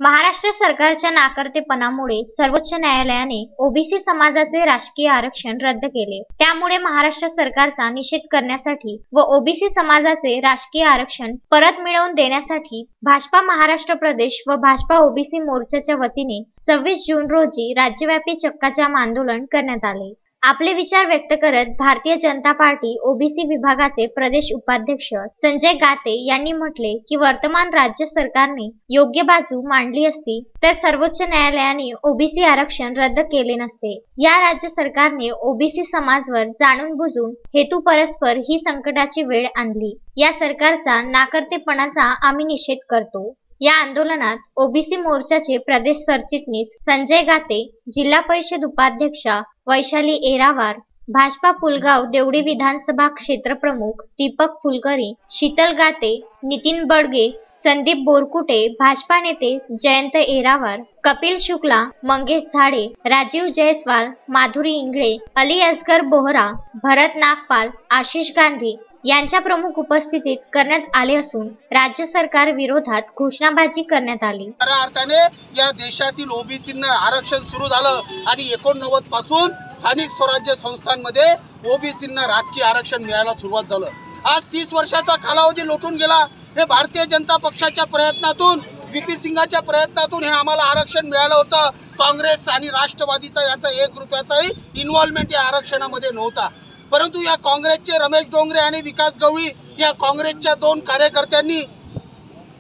महाराष्ट्र सरकारच्या नाकर्तेपणामुळे सर्वोच्च न्यायालयाने ओबीसी समाजाचे राजकीय आरक्षण रद्द केले। त्यामुळे महाराष्ट्र सरकारचा निषेध करण्यासाठी व ओबीसी समाजाचे राजकीय आरक्षण परत मिळवून देण्यासाठी भाजपा महाराष्ट्र प्रदेश व भाजपा ओबीसी मोर्चाच्या वतीने 26 जून रोजी राज्यव्यापी चक्काजाम आंदोलन करण्यात आले। आपले विचार व्यक्त करत भारतीय जनता पार्टी ओबीसी विभागाचे प्रदेश उपाध्यक्ष संजय गाते यांनी म्हटले की वर्तमान राज्य सरकारने योग्य बाजू मांडली असती तर सर्वोच्च न्यायालयाने ओबीसी आरक्षण रद्द केले नसते। या राज्य सरकारने ओबीसी समाजावर जाणून बुजून हेतू परस्पर ही संकटाची वेळ आणली। या सरकारचा नाकर्तेपणाचा आम्ही निषेध करतो। या आंदोलनात ओबीसी मोर्चाचे प्रदेश सरचिटणीस संजय गाते, जिल्हा परिषद उपाध्यक्षा वैशाली एरावार, भाजपा पुलगाव देवडी विधानसभा क्षेत्र प्रमुख दीपक फुलकरी, शीतल गाते, नितीन बडगे, संदीप बोरकुटे, भाजपा नेते जयंत एरावार, कपिल शुक्ला, मंगेश झाडे, राजीव जयस्वाल, माधुरी इंगळे, अली असगर बोहरा, भरत नागपाल, आशिष गांधी यांच्या प्रमुख उपस्थितीत करण्यात आले असून राज्य सरकार विरोधात घोषणाबाजी करण्यात आली। खऱ्या अर्थाने या देशातील ओबीसींना आरक्षण सुरू झालं आणि 89 पासून स्थानिक स्वराज्य संस्थांमध्ये ओबीसींना राजकीय आरक्षण मिळायला सुरुवात झालं। आज 30 वर्षाचा कालावधी लोटून गेला। हे भारतीय जनता पक्षाच्या प्रयत्नातून, व्हीपी सिंगाच्या प्रयत्नातून हे आम्हाला आरक्षण मिळालं होतं। काँग्रेस आणि राष्ट्रवादीचा याचा 1 रुपयाचाही इन्व्हॉल्वमेंट या आरक्षणामध्ये नव्हता। परंतु या काँग्रेसचे रमेश डोंगरे आणि विकास गवळी या काँग्रेसच्या 2 कार्यकर्त्यांनी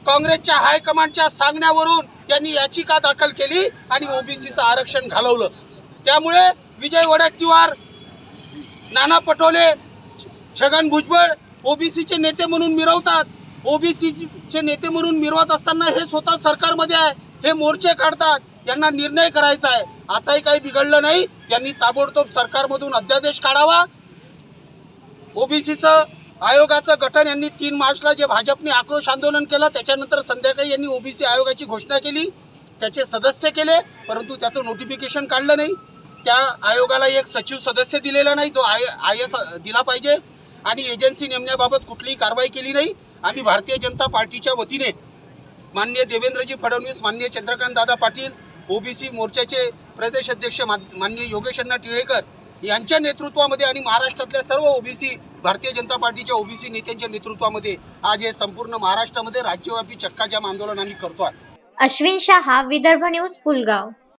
काँग्रेसच्या हायकमांडच्या सांगण्यावरून यांनी याचिका दाखल केली आणि ओबीसीचं आरक्षण घालवलं। त्यामुळे विजय वडेट्टीवार, नाना पटोले, छगन भुजबळ ओबीसीचे नेते म्हणून मिरवतात। ओबीसीचे नेते म्हणून मिरवत असताना हे स्वतः सरकारमध्ये आहे, हे मोर्चे काढतात। यांना निर्णय करायचा आहे। आताही काही बिघडलं नाही। यांनी ताबडतोब सरकारमधून अध्यादेश काढावा। ओबीसीचं आयोगाचं गठन यांनी 3 मार्चला जे भाजपने आक्रोश आंदोलन केलं त्याच्यानंतर संध्याकाळी यांनी ओबीसी आयोगाची घोषणा केली, त्याचे सदस्य केले, परंतु त्याचं नोटिफिकेशन काढलं नाही। त्या आयोगाला एक सचिव सदस्य दिलेला नाही जो IAS दिला पाहिजे आणि एजन्सी नेमण्याबाबत कुठलीही कारवाई केली नाही। आम्ही भारतीय जनता पार्टीच्या वतीने माननीय देवेंद्रजी फडणवीस, माननीय चंद्रकांत दादा पाटील, ओबीसी मोर्चाचे प्रदेश अध्यक्ष माननीय योगेश अण्णा टिळेकर यांच्या नेतृत्वामध्ये आणि महाराष्ट्रातल्या सर्व ओबीसी भारतीय जनता पार्टीच्या ओबीसी नेत्यांच्या नेतृत्वामध्ये आज हे संपूर्ण महाराष्ट्रामध्ये राज्यव्यापी चक्काजाम आंदोलन आम्ही करतो आहे। अश्विन शाह, विदर्भ न्यूज, पुलगाव।